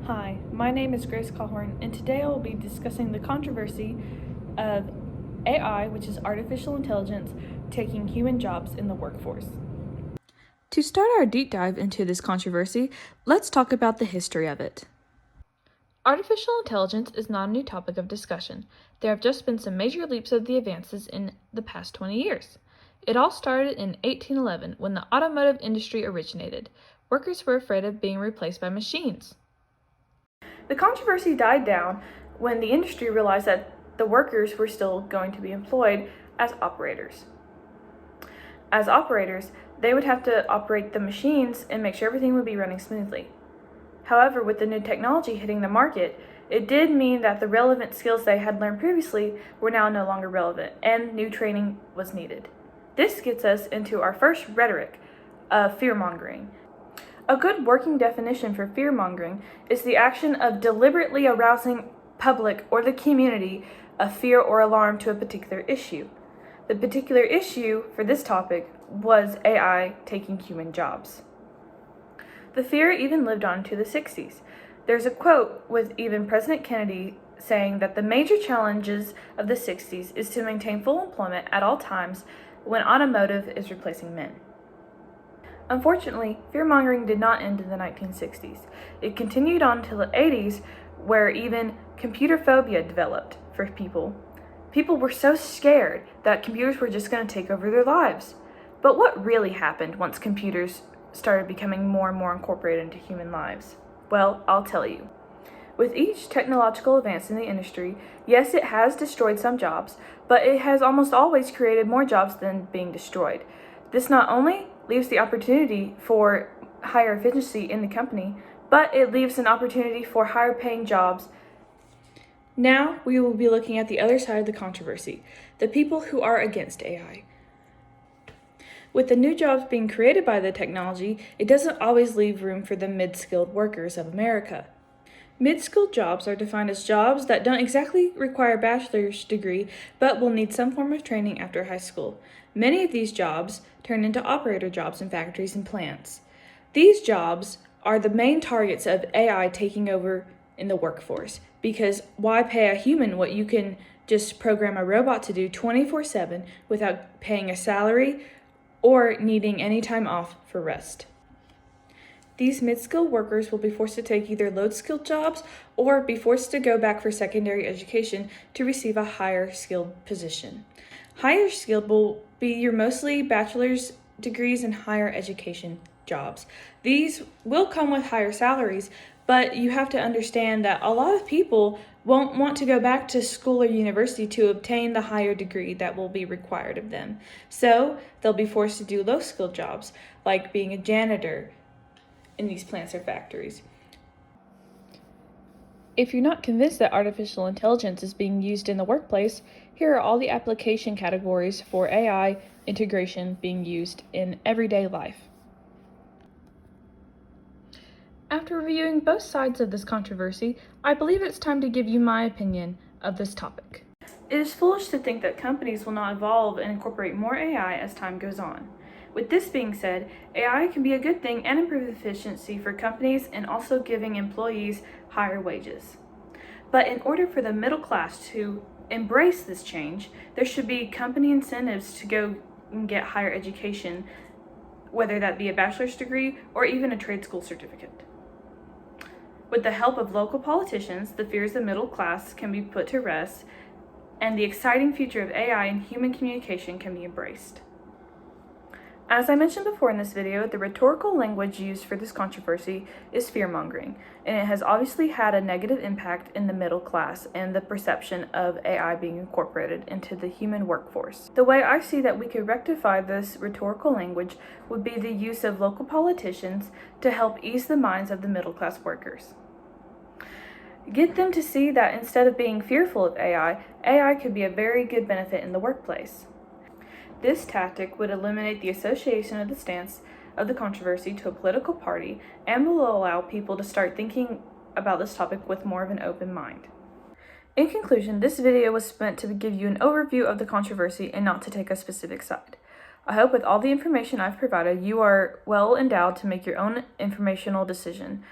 Hi, my name is Grace Cawhorn, and today I will be discussing the controversy of AI, which is artificial intelligence, taking human jobs in the workforce. To start our deep dive into this controversy, let's talk about the history of it. Artificial intelligence is not a new topic of discussion. There have just been some major leaps of the advances in the past 20 years. It all started in 1811 when the automotive industry originated. Workers were afraid of being replaced by machines. The controversy died down when the industry realized that the workers were still going to be employed as operators. As operators, they would have to operate the machines and make sure everything would be running smoothly. However, with the new technology hitting the market, it did mean that the relevant skills they had learned previously were now no longer relevant, and new training was needed. This gets us into our first rhetoric of fear-mongering. A good working definition for fear-mongering is the action of deliberately arousing public or the community of fear or alarm to a particular issue. The particular issue for this topic was AI taking human jobs. The fear even lived on to the 60s. There's a quote with even President Kennedy saying that the major challenges of the 60s is to maintain full employment at all times when automotive is replacing men. Unfortunately, fear-mongering did not end in the 1960s. It continued on until the 80s, where even computer phobia developed for people. People were so scared that computers were just going to take over their lives. But what really happened once computers started becoming more and more incorporated into human lives? Well, I'll tell you. With each technological advance in the industry, yes, it has destroyed some jobs, but it has almost always created more jobs than being destroyed. This not only leaves the opportunity for higher efficiency in the company, but it leaves an opportunity for higher paying jobs. Now we will be looking at the other side of the controversy, the people who are against AI. With the new jobs being created by the technology, it doesn't always leave room for the mid-skilled workers of America. Mid-skilled jobs are defined as jobs that don't exactly require a bachelor's degree, but will need some form of training after high school. Many of these jobs turn into operator jobs in factories and plants. These jobs are the main targets of AI taking over in the workforce, because why pay a human what you can just program a robot to do 24/7 without paying a salary or needing any time off for rest? These mid-skilled workers will be forced to take either low-skilled jobs or be forced to go back for secondary education to receive a higher skilled position. Higher skilled will be your mostly bachelor's degrees and higher education jobs. These will come with higher salaries, but you have to understand that a lot of people won't want to go back to school or university to obtain the higher degree that will be required of them. So they'll be forced to do low-skilled jobs, like being a janitor in these plants or factories. If you're not convinced that artificial intelligence is being used in the workplace, here are all the application categories for AI integration being used in everyday life. After reviewing both sides of this controversy, I believe it's time to give you my opinion of this topic. It is foolish to think that companies will not evolve and incorporate more AI as time goes on. With this being said, AI can be a good thing and improve efficiency for companies and also giving employees higher wages. But in order for the middle class to embrace this change, there should be company incentives to go and get higher education, whether that be a bachelor's degree or even a trade school certificate. With the help of local politicians, the fears of the middle class can be put to rest, and the exciting future of AI and human communication can be embraced. As I mentioned before in this video, the rhetorical language used for this controversy is fear-mongering, and it has obviously had a negative impact in the middle class and the perception of AI being incorporated into the human workforce. The way I see that we could rectify this rhetorical language would be the use of local politicians to help ease the minds of the middle class workers. Get them to see that instead of being fearful of AI could be a very good benefit in the workplace. This tactic would eliminate the association of the stance of the controversy to a political party and will allow people to start thinking about this topic with more of an open mind. In conclusion, this video was meant to give you an overview of the controversy and not to take a specific side. I hope with all the information I've provided, you are well endowed to make your own informational decision.